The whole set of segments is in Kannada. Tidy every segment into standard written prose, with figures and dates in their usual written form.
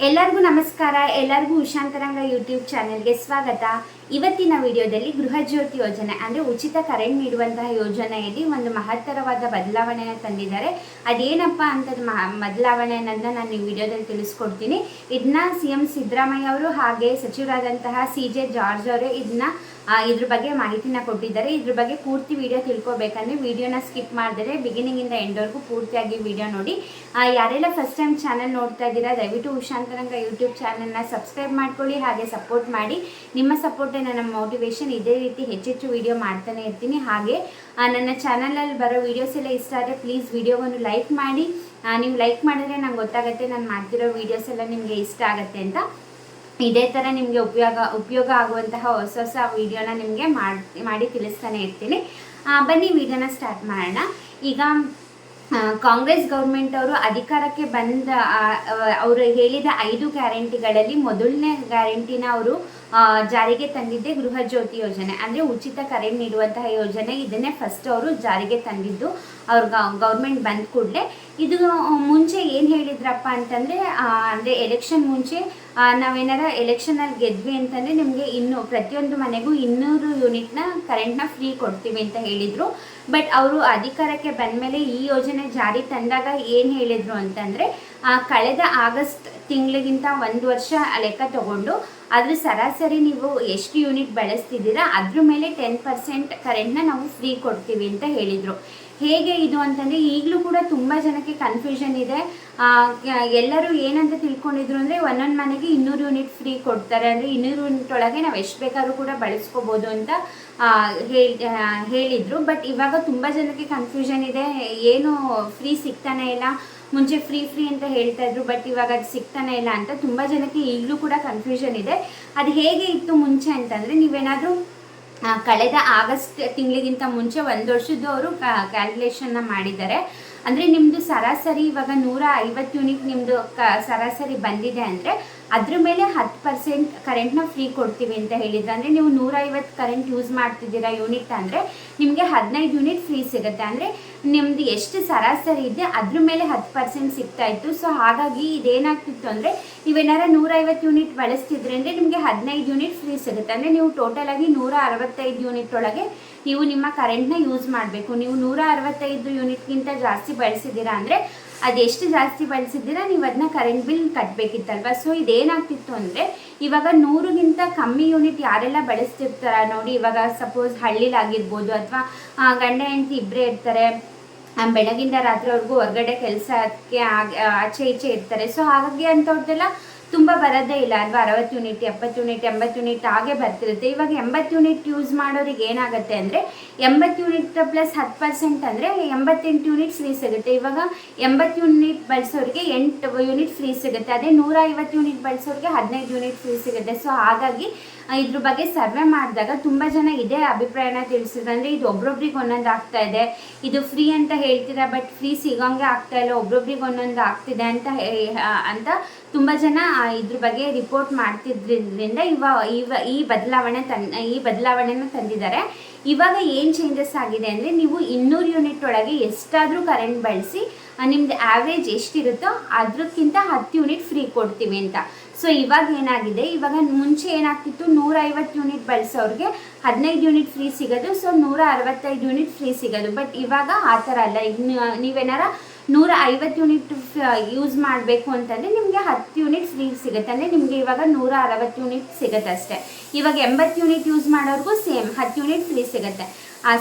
ಎಲ್ಲರಿಗೂ ನಮಸ್ಕಾರ. ಎಲ್ಲರಿಗೂ ಉಷಾಂತರಂಗ ಯೂಟ್ಯೂಬ್ ಚಾನೆಲ್ಗೆ ಸ್ವಾಗತ. ಇವತ್ತಿನ ವಿಡಿಯೋದಲ್ಲಿ ಗೃಹ ಜ್ಯೋತಿ ಯೋಜನೆ ಅಂದರೆ ಉಚಿತ ಕರೆಂಟ್ ನೀಡುವಂತಹ ಯೋಜನೆಯಲ್ಲಿ ಒಂದು ಮಹತ್ತರವಾದ ಬದಲಾವಣೆಯನ್ನು ತಂದಿದ್ದಾರೆ. ಅದೇನಪ್ಪ ಅಂತ ಬದಲಾವಣೆ ಅನ್ನೋದನ್ನ ನಾನು ಈ ವಿಡಿಯೋದಲ್ಲಿ ತಿಳಿಸ್ಕೊಡ್ತೀನಿ. ಇದನ್ನ CM ಸಿದ್ದರಾಮಯ್ಯ ಅವರು ಹಾಗೆ ಸಚಿವರಾದಂತಹ CJ ಜಾರ್ಜ್ ಅವರು ಇದ್ರ ಬಗ್ಗೆ ಮಾಹಿತಿನ ಕೊಟ್ಟಿದ್ದಾರೆ. ಇದ್ರ ಬಗ್ಗೆ ಪೂರ್ತಿ ವಿಡಿಯೋ ತಿಳ್ಕೊಬೇಕಂದ್ರೆ ವಿಡಿಯೋನ ಸ್ಕಿಪ್ ಮಾಡಿದರೆ ಬಿಗಿನಿಂಗಿಂದ ಎಂಡ್ವರೆಗೂ ಪೂರ್ತಿಯಾಗಿ ವಿಡಿಯೋ ನೋಡಿ. ಯಾರೆಲ್ಲ ಫಸ್ಟ್ ಟೈಮ್ ಚಾನಲ್ ನೋಡ್ತಾ ಇದ್ದೀರಾ ದಯವಿಟ್ಟು ಉಷಾಂತರಂಗ ಯೂಟ್ಯೂಬ್ ಚಾನಲ್ನ ಸಬ್ಸ್ಕ್ರೈಬ್ ಮಾಡ್ಕೊಳ್ಳಿ, ಹಾಗೆ ಸಪೋರ್ಟ್ ಮಾಡಿ. ನಿಮ್ಮ ಸಪೋರ್ಟೇ ನನ್ನ ಮೋಟಿವೇಶನ್. ಇದೇ ರೀತಿ ಹೆಚ್ಚೆಚ್ಚು ವಿಡಿಯೋ ಮಾಡ್ತಾನೆ ಇರ್ತೀನಿ. ಹಾಗೆ ನನ್ನ ಚಾನಲಲ್ಲಿ ಬರೋ ವೀಡಿಯೋಸ್ ಎಲ್ಲ ಇಷ್ಟ ಆದರೆ ಪ್ಲೀಸ್ ವಿಡಿಯೋವನ್ನು ಲೈಕ್ ಮಾಡಿ. ನೀವು ಲೈಕ್ ಮಾಡಿದ್ರೆ ನಂಗೆ ಗೊತ್ತಾಗುತ್ತೆ ನಾನು ಮಾಡ್ತಿರೋ ವೀಡಿಯೋಸ್ ಎಲ್ಲ ನಿಮಗೆ ಇಷ್ಟ ಆಗುತ್ತೆ ಅಂತ. ಇದೇ ಥರ ನಿಮಗೆ ಉಪಯೋಗ ಆಗುವಂತಹ ಹೊಸ ಹೊಸ ವಿಡಿಯೋನ ನಿಮಗೆ ಮಾಡಿ ತಿಳಿಸ್ತಾನೆ ಇರ್ತೀನಿ. ಬನ್ನಿ ವಿಡಿಯೋನ ಸ್ಟಾರ್ಟ್ ಮಾಡೋಣ. ಈಗ ಕಾಂಗ್ರೆಸ್ ಗೌರ್ಮೆಂಟ್ ಅವರು ಅಧಿಕಾರಕ್ಕೆ ಅವರು ಹೇಳಿದ 5 ಗ್ಯಾರಂಟಿಗಳಲ್ಲಿ ಮೊದಲನೇ ಗ್ಯಾರಂಟಿನ ಅವರು ಜಾರಿಗೆ ತಂದಿದ್ದೆ ಗೃಹ ಜ್ಯೋತಿ ಯೋಜನೆ, ಅಂದರೆ ಉಚಿತ ಕರೆಂಟ್ ನೀಡುವಂತಹ ಯೋಜನೆ. ಇದನ್ನೇ ಫಸ್ಟ್ ಅವರು ಜಾರಿಗೆ ತಂದಿದ್ದು ಅವ್ರ ಗೌರ್ಮೆಂಟ್ ಬಂದ ಕೂಡಲೇ. ಇದು ಮುಂಚೆ ಏನು ಹೇಳಿದ್ರಪ್ಪ ಅಂತಂದರೆ ಅಂದರೆ ಎಲೆಕ್ಷನ್ ಮುಂಚೆ ನಾವೇನಾರ ಎಲೆಕ್ಷನಲ್ಲಿ ಗೆದ್ವಿ ಅಂತಂದರೆ ನಿಮಗೆ ಪ್ರತಿಯೊಂದು ಮನೆಗೂ 200 ಯೂನಿಟ್ನ ಕರೆಂಟ್ನ ಫ್ರೀ ಕೊಡ್ತೀವಿ ಅಂತ ಹೇಳಿದರು. ಬಟ್ ಅವರು ಅಧಿಕಾರಕ್ಕೆ ಬಂದ ಮೇಲೆ ಈ ಯೋಜನೆ ಜಾರಿ ತಂದಾಗ ಏನು ಹೇಳಿದರು ಅಂತಂದರೆ ಕಳೆದ ಆಗಸ್ಟ್ ತಿಂಗಳಿಗಿಂತ 1 ವರ್ಷ ಲೆಕ್ಕ ತಗೊಂಡು ಅದ್ರ ಸರಾಸರಿ ನೀವು ಎಷ್ಟು ಯೂನಿಟ್ ಬಳಸ್ತಿದ್ದೀರಾ ಅದ್ರ ಮೇಲೆ 10% ಕರೆಂಟ್ನ ನಾವು ಫ್ರೀ ಕೊಡ್ತೀವಿ ಅಂತ ಹೇಳಿದರು. ಹೇಗೆ ಇದು ಅಂತಂದರೆ ಈಗಲೂ ಕೂಡ ತುಂಬ ಜನಕ್ಕೆ ಕನ್ಫ್ಯೂಷನ್ ಇದೆ. ಎಲ್ಲರೂ ಏನಂತ ತಿಳ್ಕೊಂಡಿದ್ರು ಅಂದರೆ ಒಂದೊಂದು ಮನೆಗೆ 200 ಯೂನಿಟ್ ಫ್ರೀ ಕೊಡ್ತಾರೆ, ಅಂದರೆ 200 ಯೂನಿಟ್ ಒಳಗೆ ನಾವು ಎಷ್ಟು ಬೇಕಾದ್ರೂ ಕೂಡ ಬಳಸ್ಕೋಬೋದು ಅಂತ ಹೇಳಿದರು. ಬಟ್ ಇವಾಗ ತುಂಬ ಜನಕ್ಕೆ ಕನ್ಫ್ಯೂಷನ್ ಇದೆ, ಏನು ಫ್ರೀ ಸಿಗ್ತಾನೆ ಇಲ್ಲ. ಮುಂಚೆ ಫ್ರೀ ಅಂತ ಹೇಳ್ತಾ ಇದ್ರು, ಬಟ್ ಇವಾಗ ಅದು ಸಿಗ್ತಾನೆ ಇಲ್ಲ ಅಂತ ತುಂಬ ಜನಕ್ಕೆ ಈಗಲೂ ಕೂಡ ಕನ್ಫ್ಯೂಷನ್ ಇದೆ. ಅದು ಹೇಗೆ ಇತ್ತು ಮುಂಚೆ ಅಂತಂದರೆ ನೀವೇನಾದರೂ ಕಳೆದ ಆಗಸ್ಟ್ ತಿಂಗಳಿಗಿಂತ ಮುಂಚೆ 1 ವರ್ಷದ್ದು ಅವರು ಕ್ಯಾಲ್ಕುಲೇಷನ್ನ ಮಾಡಿದ್ದಾರೆ. ಅಂದರೆ ನಿಮ್ಮದು ಸರಾಸರಿ ಇವಾಗ 150 ಯೂನಿಟ್ ನಿಮ್ಮದು ಸರಾಸರಿ ಬಂದಿದೆ ಅಂದರೆ ಅದ್ರ ಮೇಲೆ 10% ಕರೆಂಟ್ನ ಫ್ರೀ ಕೊಡ್ತೀವಿ ಅಂತ ಹೇಳಿದ್ರು. ಅಂದರೆ ನೀವು 150 ಕರೆಂಟ್ ಯೂಸ್ ಮಾಡ್ತಿದ್ದೀರಾ ಯೂನಿಟ್ ಅಂದರೆ ನಿಮಗೆ 15 ಯೂನಿಟ್ ಫ್ರೀ ಸಿಗುತ್ತೆ. ಅಂದರೆ ನಿಮ್ಮದು ಎಷ್ಟು ಸರಾಸರಿ ಇದೆ ಅದ್ರ ಮೇಲೆ 10% ಸಿಗ್ತಾಯಿತ್ತು. ಸೊ ಹಾಗಾಗಿ ಇದೇನಾಗ್ತಿತ್ತು ಅಂದರೆ ನೀವೇನಾರ 150 ಯೂನಿಟ್ ಬಳಸ್ತಿದ್ರೆ ಅಂದರೆ ನಿಮಗೆ 15 ಯೂನಿಟ್ ಫ್ರೀ ಸಿಗುತ್ತೆ. ಅಂದರೆ ನೀವು ಟೋಟಲಾಗಿ 165 ಯೂನಿಟ್ ಒಳಗೆ ನೀವು ನಿಮ್ಮ ಕರೆಂಟ್ನ ಯೂಸ್ ಮಾಡಬೇಕು. ನೀವು 165 ಯೂನಿಟ್ಗಿಂತ ಜಾಸ್ತಿ ಬಳಸಿದ್ದೀರಾ ಅಂದರೆ ಅದೆಷ್ಟು ಜಾಸ್ತಿ ಬಳಸಿದ್ದೀರಾ ನೀವು ಅದನ್ನ ಕರೆಂಟ್ ಬಿಲ್ ಕಟ್ಟಬೇಕಿತ್ತಲ್ವ. ಸೊ ಇದೇನಾಗ್ತಿತ್ತು ಅಂದರೆ ಇವಾಗ 100ಗಿಂತ ಕಮ್ಮಿ ಯೂನಿಟ್ ಯಾರೆಲ್ಲ ಬಳಸ್ತಿರ್ತಾರ ನೋಡಿ, ಇವಾಗ ಸಪೋಸ್ ಹಳ್ಳಿಲಾಗಿರ್ಬೋದು ಅಥವಾ ಗಂಡ ಹೆಂಡತಿ ಇಬ್ಬರೇ ಇರ್ತಾರೆ, ಬೆಳಗಿಂದ ರಾತ್ರಿವರೆಗೂ ಹೊರಗಡೆ ಕೆಲಸಕ್ಕೆ ಆಚೆ ಈಚೆ ಇರ್ತಾರೆ. ಸೊ ಹಾಗಾಗಿ ಅಂಥವ್ರದ್ದೆಲ್ಲ ತುಂಬ ಬರೋದೇ ಇಲ್ಲ ಅಲ್ವಾ. 60 ಯೂನಿಟ್ 70 ಯೂನಿಟ್ 80 ಯೂನಿಟ್ ಹಾಗೆ ಬರ್ತಿರುತ್ತೆ. ಇವಾಗ 80 ಯೂನಿಟ್ ಯೂಸ್ ಮಾಡೋರಿಗೆ ಏನಾಗುತ್ತೆ ಅಂದರೆ 80 ಯೂನಿಟ್ ಪ್ಲಸ್ 10% ಅಂದರೆ 88 ಯೂನಿಟ್ ಫ್ರೀ ಸಿಗುತ್ತೆ. ಇವಾಗ 80 ಯೂನಿಟ್ ಬಳಸೋರಿಗೆ 8 ಯೂನಿಟ್ ಫ್ರೀ ಸಿಗುತ್ತೆ. ಅದೇ 150 ಯೂನಿಟ್ ಬಳಸೋರಿಗೆ 15 ಯೂನಿಟ್ ಫ್ರೀ ಸಿಗುತ್ತೆ. ಸೊ ಹಾಗಾಗಿ ಇದ್ರ ಬಗ್ಗೆ ಸರ್ವೆ ಮಾಡಿದಾಗ ತುಂಬ ಜನ ಇದೇ ಅಭಿಪ್ರಾಯನ ತಿಳಿಸಿದ್ರು. ಅಂದರೆ ಇದು ಒಬ್ರೊಬ್ರಿಗೆ ಒಂದೊಂದು ಆಗ್ತಾ ಇದೆ, ಇದು ಫ್ರೀ ಅಂತ ಹೇಳ್ತೀರಾ ಬಟ್ ಫ್ರೀ ಸಿಗೋಂಗೆ ಆಗ್ತಾ ಇಲ್ಲ, ಒಬ್ರೊಬ್ರಿಗೆ ಒಂದೊಂದು ಆಗ್ತಿದೆ ಅಂತ ತುಂಬ ಜನ ಇದ್ರ ಬಗ್ಗೆ ರಿಪೋರ್ಟ್ ಮಾಡ್ತಿದ್ರಿಂದ ಈ ಬದಲಾವಣೆನ ತಂದಿದ್ದಾರೆ. ಇವಾಗ ಏನು ಚೇಂಜಸ್ ಆಗಿದೆ ಅಂದರೆ ನೀವು 200 ಯೂನಿಟ್ ಒಳಗೆ ಎಷ್ಟಾದರೂ ಕರೆಂಟ್ ಬಳಸಿ ನಿಮ್ದು ಆ್ಯಾವ್ರೇಜ್ ಎಷ್ಟಿರುತ್ತೋ ಅದಕ್ಕಿಂತ 10 ಯೂನಿಟ್ ಫ್ರೀ ಕೊಡ್ತೀವಿ ಅಂತ. ಸೊ ಇವಾಗ ಏನಾಗಿದೆ, ಇವಾಗ ಮುಂಚೆ ಏನಾಗ್ತಿತ್ತು 150 ಯೂನಿಟ್ ಬಳಸೋರಿಗೆ 15 ಯೂನಿಟ್ ಫ್ರೀ ಸಿಗೋದು, ಸೊ 165 ಯೂನಿಟ್ ಫ್ರೀ ಸಿಗೋದು. ಬಟ್ ಇವಾಗ ಆ ಥರ ಅಲ್ಲ. ನೀವೇನಾರ 150 ಯೂನಿಟ್ ಯೂಸ್ ಮಾಡಬೇಕು ಅಂತಂದರೆ ನಿಮಗೆ 10 ಯೂನಿಟ್ ಫ್ರೀ ಸಿಗುತ್ತೆ. ಅಂದರೆ ನಿಮಗೆ ಇವಾಗ 160 ಯೂನಿಟ್ ಸಿಗುತ್ತೆ ಅಷ್ಟೇ. ಇವಾಗ 80 ಯೂನಿಟ್ ಯೂಸ್ ಮಾಡೋರಿಗೂ ಸೇಮ್ 10 ಯೂನಿಟ್ ಫ್ರೀ ಸಿಗುತ್ತೆ.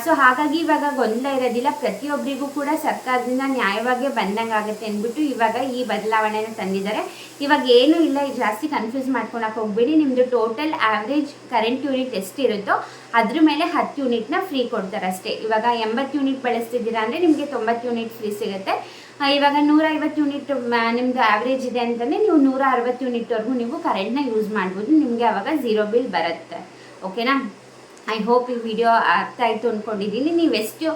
ಸೊ ಹಾಗಾಗಿ ಇವಾಗ ಗೊಂದಲ ಇರೋದಿಲ್ಲ, ಪ್ರತಿಯೊಬ್ಬರಿಗೂ ಕೂಡ ಸರ್ಕಾರದಿಂದ ನ್ಯಾಯವಾಗಿ ಬಂದಂಗೆ ಆಗುತ್ತೆ ಅಂದ್ಬಿಟ್ಟು ಇವಾಗ ಈ ಬದಲಾವಣೆನ ತಂದಿದ್ದಾರೆ. ಇವಾಗ ಏನೂ ಇಲ್ಲ, ಜಾಸ್ತಿ ಕನ್ಫ್ಯೂಸ್ ಮಾಡ್ಕೊಳಕ್ಕೆ ಹೋಗ್ಬೇಡಿ. ನಿಮ್ಮದು ಟೋಟಲ್ ಆ್ಯಾವ್ರೇಜ್ ಕರೆಂಟ್ ಯೂನಿಟ್ ಎಷ್ಟಿರುತ್ತೋ ಅದ್ರ ಮೇಲೆ 10 ಯೂನಿಟ್ನ ಫ್ರೀ ಕೊಡ್ತಾರೆ ಅಷ್ಟೇ. ಇವಾಗ 80 ಯೂನಿಟ್ ಬಳಸ್ತಿದ್ದೀರಾ ಅಂದರೆ ನಿಮಗೆ 90 ಯೂನಿಟ್ ಫ್ರೀ ಸಿಗುತ್ತೆ. ಇವಾಗ 150 ಯೂನಿಟ್ ನಿಮ್ಮದು ಆ್ಯಾವ್ರೇಜ್ ಇದೆ ಅಂತಂದರೆ ನೀವು 160 ಯೂನಿಟ್ವರೆಗೂ ನೀವು ಕರೆಂಟ್ನ ಯೂಸ್ ಮಾಡ್ಬೋದು. ನಿಮಗೆ ಆವಾಗ 0 ಬಿಲ್ ಬರುತ್ತೆ. ಓಕೆನಾ? ಐ ಹೋಪ್ ಈ ವಿಡಿಯೋ ಅರ್ಥ ಆಯಿತು ಅಂದ್ಕೊಂಡಿದ್ದೀನಿ. ನೀವು ಎಷ್ಟು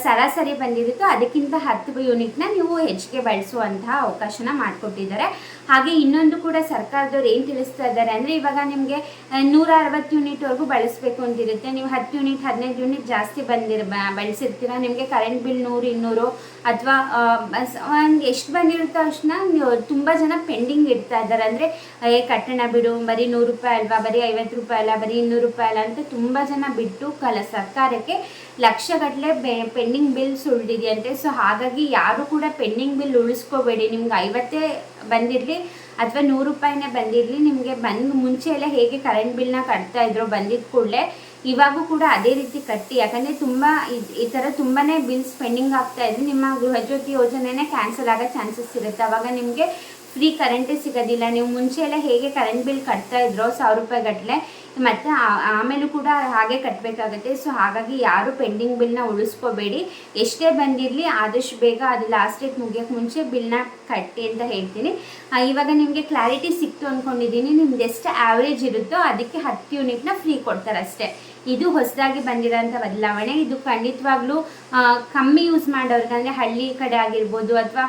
ಸರಾಸರಿ ಬಂದಿರುತ್ತೋ ಅದಕ್ಕಿಂತ 10 ಯೂನಿಟ್ನ ನೀವು ಹೆಚ್ಚಿಗೆ ಬಳಸುವಂತಹ ಅವಕಾಶನ ಮಾಡಿಕೊಟ್ಟಿದ್ದಾರೆ. ಹಾಗೆ ಇನ್ನೊಂದು ಕೂಡ ಸರ್ಕಾರದವ್ರು ಏನು ತಿಳಿಸ್ತಾ ಇದ್ದಾರೆ ಅಂದರೆ, ಇವಾಗ ನಿಮಗೆ 160 ಯೂನಿಟ್ವರೆಗೂ ಬಳಸಬೇಕು ಅಂತಿರುತ್ತೆ. ನೀವು 10 ಯೂನಿಟ್ 15 ಯೂನಿಟ್ ಜಾಸ್ತಿ ಬಳಸಿರ್ತೀರ, ನಿಮಗೆ ಕರೆಂಟ್ ಬಿಲ್ 100 200 ಅಥವಾ ಒಂದು ಎಷ್ಟು ಬಂದಿರುತ್ತೋ ಅಷ್ಟನ್ನ ನೀವು ತುಂಬ ಜನ ಪೆಂಡಿಂಗ್ ಇಡ್ತಾ ಇದ್ದಾರೆ. ಅಂದರೆ ಕಟ್ಟಣ ಬಿಡು, ಬರೀ 100 ರೂಪಾಯಿ ಅಲ್ವಾ, ಬರೀ 50 ರೂಪಾಯಿ ಅಲ್ಲ, ಬರೀ 200 ರೂಪಾಯಿ ಅಲ್ಲ ಅಂತ ತುಂಬ ಜನ ಬಿಟ್ಟು ಸರ್ಕಾರಕ್ಕೆ ಲಕ್ಷಗಟ್ಟಲೆ ಪೆಂಡಿಂಗ್ ಬಿಲ್ಸ್ ಉಳಿದಿದೆಯಂತೆ. ಸೊ ಹಾಗಾಗಿ ಯಾರು ಕೂಡ ಪೆಂಡಿಂಗ್ ಬಿಲ್ ಉಳಿಸ್ಕೋಬೇಡಿ. ನಿಮ್ಗೆ 50 ಬಂದಿರಲಿ ಅಥವಾ 100 ರೂಪಾಯಿನೇ ಬಂದಿರಲಿ, ನಿಮಗೆ ಮುಂಚೆ ಎಲ್ಲ ಹೇಗೆ ಕರೆಂಟ್ ಬಿಲ್ನ ಕಟ್ತಾ ಇದ್ರು ಬಂದಿದ್ದ ಕೂಡಲೇ ಇವಾಗೂ ಕೂಡ ಅದೇ ರೀತಿ ಕಟ್ಟಿ. ಯಾಕಂದರೆ ತುಂಬ ಈ ಥರ ತುಂಬಾ ಬಿಲ್ಸ್ ಪೆಂಡಿಂಗ್ ಆಗ್ತಾ ಇದ್ರೆ ನಿಮ್ಮ ಗೃಹಜ್ಯೋತಿ ಯೋಜನೆನೇ ಕ್ಯಾನ್ಸಲ್ ಆಗೋ ಚಾನ್ಸಸ್ ಇರುತ್ತೆ. ಆವಾಗ ನಿಮಗೆ ಫ್ರೀ ಕರೆಂಟೇ ಸಿಗೋದಿಲ್ಲ. ನೀವು ಮುಂಚೆ ಎಲ್ಲ ಹೇಗೆ ಕರೆಂಟ್ ಬಿಲ್ ಕಟ್ತಾ ಇದ್ರೋ 1000 ರೂಪಾಯಿ ಗಟ್ಟಲೆ, ಮತ್ತು ಆಮೇಲೂ ಕೂಡ ಹಾಗೆ ಕಟ್ಟಬೇಕಾಗತ್ತೆ. ಸೊ ಹಾಗಾಗಿ ಯಾರು ಪೆಂಡಿಂಗ್ ಬಿಲ್ನ ಉಳಿಸ್ಕೋಬೇಡಿ. ಎಷ್ಟೇ ಬಂದಿರಲಿ ಆದಷ್ಟು ಬೇಗ ಅದು ಲಾಸ್ಟ್ ಡೇಟ್ ಮುಗಿಯೋಕ್ಕೆ ಮುಂಚೆ ಬಿಲ್ನ ಕಟ್ಟಿ ಅಂತ ಹೇಳ್ತೀನಿ. ಇವಾಗ ನಿಮಗೆ ಕ್ಲಾರಿಟಿ ಸಿಕ್ತು ಅಂದ್ಕೊಂಡಿದ್ದೀನಿ. ನಿಮ್ದು ಎಷ್ಟು ಆ್ಯಾವ್ರೇಜ್ ಇರುತ್ತೋ ಅದಕ್ಕೆ 10 ಯೂನಿಟ್ನ ಫ್ರೀ ಕೊಡ್ತಾರೆ ಅಷ್ಟೇ. ಇದು ಹೊಸದಾಗಿ ಬಂದಿರೋಂಥ ಬದಲಾವಣೆ. ಇದು ಖಂಡಿತವಾಗ್ಲೂ ಕಮ್ಮಿ ಯೂಸ್ ಮಾಡೋರ್ಗೆ, ಅಂದರೆ ಹಳ್ಳಿ ಕಡೆ ಆಗಿರ್ಬೋದು ಅಥವಾ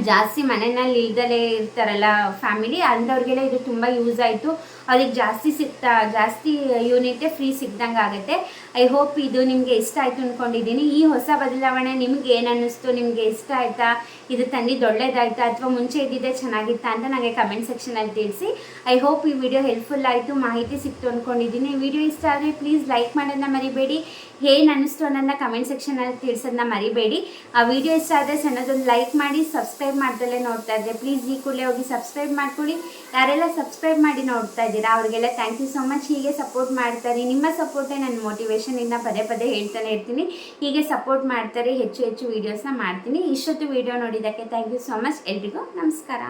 ಜಾಸ್ತಿ ಮನೆಯಲ್ಲಿ ಇಲ್ದಲೇ ಇರ್ತಾರಲ್ಲ ಫ್ಯಾಮಿಲಿ, ಅಂಥವ್ರಿಗೆಲ್ಲ ಇದು ತುಂಬ ಯೂಸ್ ಆಯಿತು. ಅವ್ರಿಗೆ ಜಾಸ್ತಿ ಯೂನಿಟೇ ಫ್ರೀ ಸಿಗ್ದಂಗೆ ಆಗುತ್ತೆ. ಐ ಹೋಪ್ ಇದು ನಿಮಗೆ ಇಷ್ಟ ಆಯಿತು ಅಂದ್ಕೊಂಡಿದ್ದೀನಿ. ಈ ಹೊಸ ಬದಲಾವಣೆ ನಿಮ್ಗೆ ಏನು ಅನ್ನಿಸ್ತು, ನಿಮಗೆ ಇಷ್ಟ ಆಯಿತಾ, ಇದು ತಂದಿದ್ದು ಒಳ್ಳೇದಾಯ್ತಾ ಅಥವಾ ಮುಂಚೆ ಇದ್ದಿದ್ದೇ ಚೆನ್ನಾಗಿತ್ತಾ ಅಂತ ನನಗೆ ಕಮೆಂಟ್ ಸೆಕ್ಷನಲ್ಲಿ ತಿಳಿಸಿ. ಐ ಹೋಪ್ ಈ ವಿಡಿಯೋ ಹೆಲ್ಪ್ಫುಲ್ ಆಯಿತು, ಮಾಹಿತಿ ಸಿಕ್ತು ಅಂದ್ಕೊಂಡಿದ್ದೀನಿ. ವಿಡಿಯೋ ಇಷ್ಟ ಆದರೆ ಪ್ಲೀಸ್ ಲೈಕ್ ಮಾಡೋದನ್ನ ಮರಿಬೇಡಿ. ಏನು ಅನ್ನಿಸ್ತು ಅನ್ನೋದನ್ನ ಕಮೆಂಟ್ ಸೆಕ್ಷನಲ್ಲಿ ತಿಳಿಸೋದನ್ನ ಮರಿಬೇಡಿ. ಆ ವಿಡಿಯೋ ಇಷ್ಟ ಆದರೆ ಸಣ್ಣದೊಂದು ಲೈಕ್ ಮಾಡಿ, ಸಬ್ಸ್ಕ್ರೈಬ್ ಮಾಡ್ದಲ್ಲೇ ನೋಡ್ತಾ ಇದ್ದರೆ ಪ್ಲೀಸ್ ಈ ಕೂಡಲೇ ಹೋಗಿ ಸಬ್ಸ್ಕ್ರೈಬ್ ಮಾಡ್ಕೊಳ್ಳಿ. ಯಾರೆಲ್ಲ ಸಬ್ಸ್ಕ್ರೈಬ್ ಮಾಡಿ ನೋಡ್ತಾ ಇದ್ದೀರಾ ಅವ್ರಿಗೆಲ್ಲ ಥ್ಯಾಂಕ್ ಯು ಸೊ ಮಚ್. ಹೀಗೆ ಸಪೋರ್ಟ್ ಮಾಡ್ತಾರೆ, ನಿಮ್ಮ ಸಪೋರ್ಟೇ ನನ್ನ ಮೋಟಿವೇಶನ್. ಇನ್ನು ಪದೇ ಹೇಳ್ತಾನೆ ಇರ್ತೀನಿ. ಹೀಗೆ ಸಪೋರ್ಟ್ ಮಾಡ್ತಾರೆ, ಹೆಚ್ಚು ವೀಡಿಯೋಸ್ನ ಮಾಡ್ತೀನಿ. ಇಷ್ಟೊತ್ತು ವೀಡಿಯೋ ನೋಡಿದ್ದಕ್ಕೆ ಥ್ಯಾಂಕ್ ಯು ಸೊ ಮಚ್. ಎಲ್ರಿಗೂ ನಮಸ್ಕಾರ.